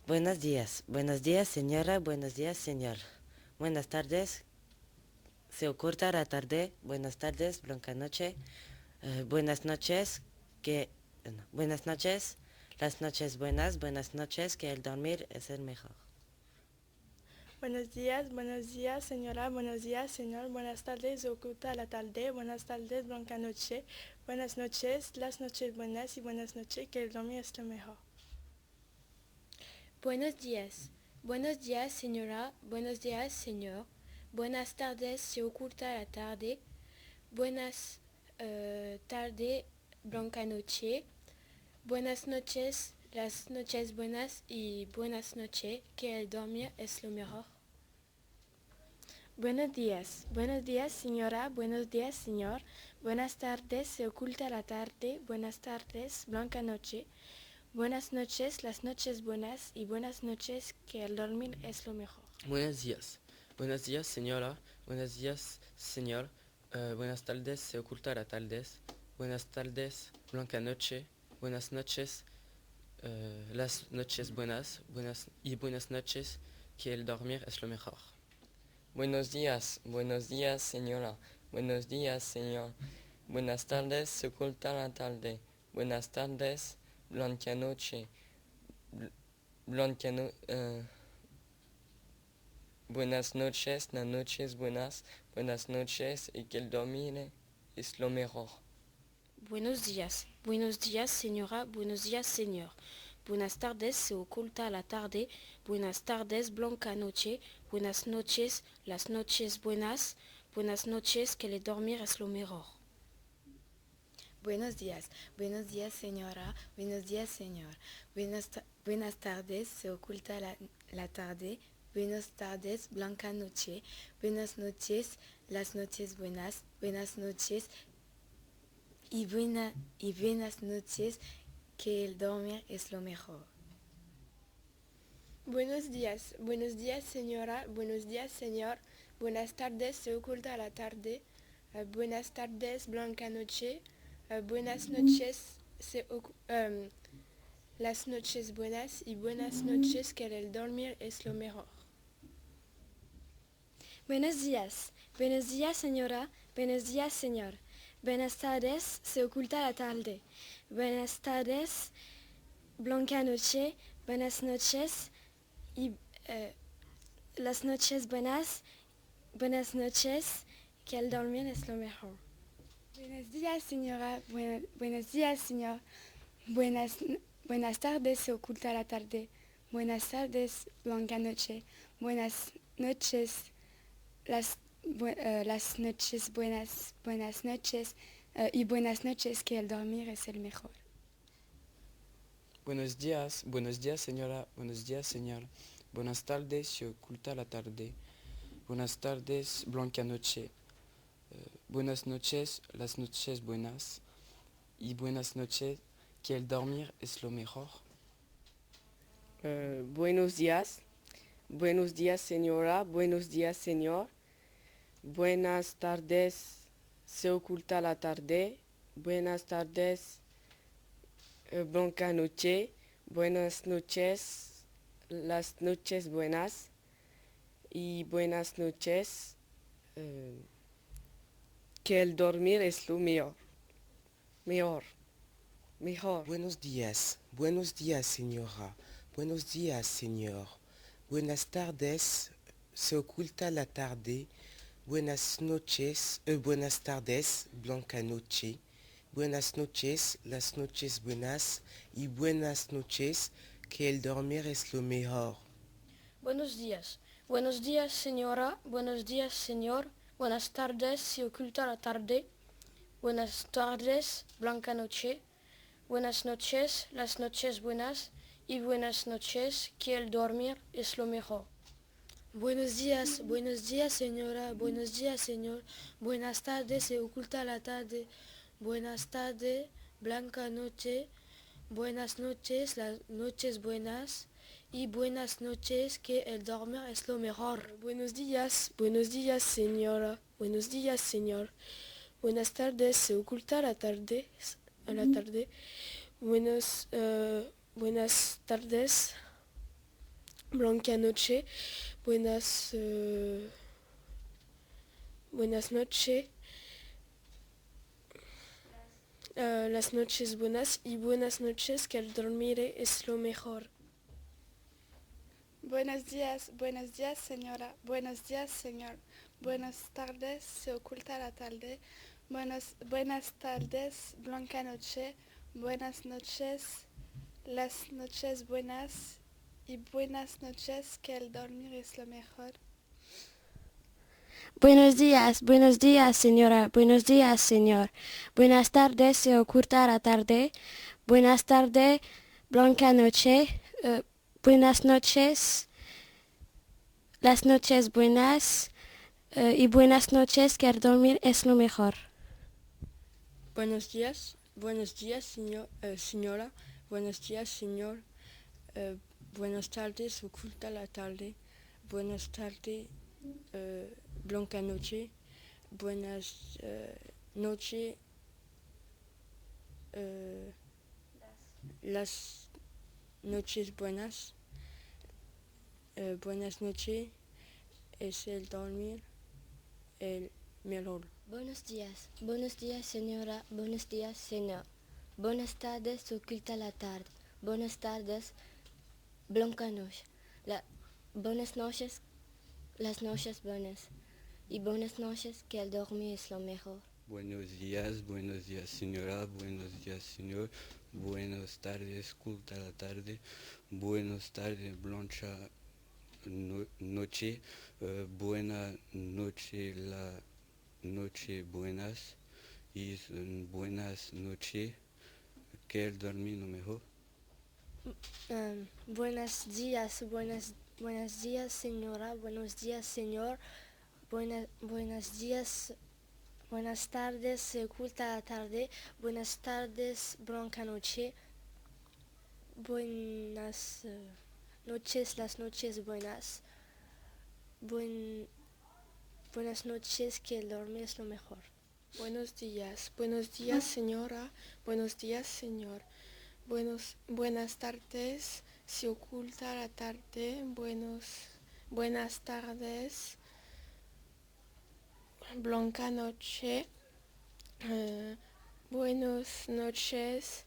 Buenos días señora, buenos días señor. Buenas tardes, se oculta la tarde. Buenas tardes, blanca noche. Buenas noches, que... no, buenas noches, las noches buenas noches, que el dormir es el mejor. Buenos días, señora, buenos días, señor, buenas tardes, oculta la tarde, buenas tardes, blanca noche, buenas noches, las noches buenas y buenas noches, que el dormir es lo mejor. Buenos días, señora, buenos días, señor, buenas tardes, se oculta la tarde, buenas tarde, blanca noche, buenas noches, las noches buenas y buenas noches, que el dormir es lo mejor. Buenos días, señora, buenos días, señor, buenas tardes, se oculta la tarde, buenas tardes, blanca noche, buenas noches, las noches buenas y buenas noches, que el dormir es lo mejor. Buenos días señora, buenos días señor, buenas tardes, se oculta la tardes, buenas tardes, blanca noche, buenas noches, las noches buenas noches, que el dormir es lo mejor. Buenos días señora, buenos días señor, buenas tardes, se oculta la tarde, buenas tardes, blanca noche, blanca no- buenas noches, las noches buenas noches y que el dormir es lo mejor. Buenos días, señora, buenos días, señor. Buenas tardes, se oculta la tarde, buenas tardes, blanca noche, buenas noches, las noches buenas noches, que el dormir es lo mejor. Buenos días señora, buenos días señor, buenas tardes, se oculta la tarde, buenas tardes, blanca noche, buenas noches, las noches buenas noches y buenas noches, que el dormir es lo mejor. Buenos días señora, buenos días señor, buenas tardes, se oculta la tarde, buenas tardes, blanca noche, buenas noches, las noches buenas y buenas noches, que el dormir es lo mejor. Buenos días señora, buenos días señor. Buenas tardes, se oculta la tarde. Buenas tardes, blanca noche, buenas noches y las noches buenas noches, que el dormir es lo mejor. Buenos días señora, buenos días señor, buenas tardes, se oculta la tarde, buenas tardes, blanca noche, buenas noches, las noches buenas noches y buenas noches, que el dormir es el mejor. Buenos días señora, buenos días señor, buenas tardes, se oculta la tarde, buenas tardes, blanca noche, buenas noches, las noches buenas y buenas noches, que el dormir es lo mejor. Buenos días señora, buenos días señor, buenas tardes, se oculta la tarde, buenas tardes, blanca noche, buenas noches, las noches buenas y buenas noches, que el dormir es lo mejor, mejor. Buenos días señora, buenos días señor, buenas tardes, se oculta la tarde, buenas tardes, blanca noche, buenas noches, las noches buenas y buenas noches, que el dormir es lo mejor. Buenos días señora, buenos días señor, buenas tardes, se oculta la tarde, buenas tardes, blanca noche, buenas noches, las noches buenas y buenas noches, que el dormir es lo mejor. Buenos días señora, buenos días señor, buenas tardes, se oculta la tarde, buenas tardes, blanca noche, buenas noches, las noches buenas y buenas noches, que el dormir es lo mejor. Buenos días señora, buenos días señor, buenas tardes, se oculta la tarde, buenas tardes, Blanca-noche, buenas noches, las noches buenas y buenas noches, que el dormir es lo mejor. Buenos días, señora. Buenos días, señor. Buenas tardes, se oculta la tarde. Buenas tardes, blanca noche. Buenas noches, las noches buenas y buenas noches, que el dormir es lo mejor. Buenos días, señora. Buenos días, señor. Buenas tardes, se oculta la tarde. Buenas tardes, blanca noche. Buenas noches, las noches buenas y buenas noches, que el dormir es lo mejor. Buenos días, señora. Buenos días, señor. Buenas tardes, oculta la tarde. Buenas tardes, blanca noche. Buenas noches, las noches buenas. Buenas noches, es el dormir el mejor. Buenos días, señora. Buenos días, señor. Buenas tardes, oculta la tarde. Buenas tardes, blanca noche. Buenas noches, las noches buenas. Y buenas noches, que el dormir es lo mejor. Buenos días, señora. Buenos días, señor. Buenas tardes, oculta la tarde. Buenas tardes, blanca noche. Buena noche, la noche buenas. Y buenas noches, que el dormir lo mejor. Buenos días, señora. Buenos días, señor. Buenos días, buenas tardes, se oculta la tarde. Buenas tardes, blanca noche. Buenas noches, las noches buenas. Buenas noches, que el dormir es lo mejor. Buenos días, señora. Buenos días, señor. Buenas tardes, se oculta la tarde. Buenas tardes, blanca noche. Buenas noches,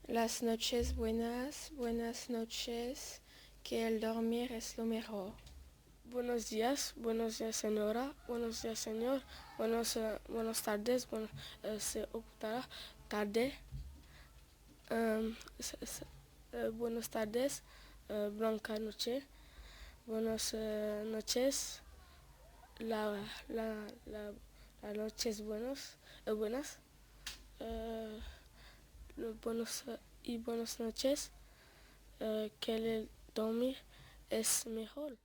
las noches buenas. Buenas noches, que el dormir es lo mejor. Buenos días, señora. Buenos días, señor. Buenas tardes, se oculta la tarde. Buenas tardes, blanca noche. Buenas noches, la noches buenas. Buenas noches, que el dormir es mejor.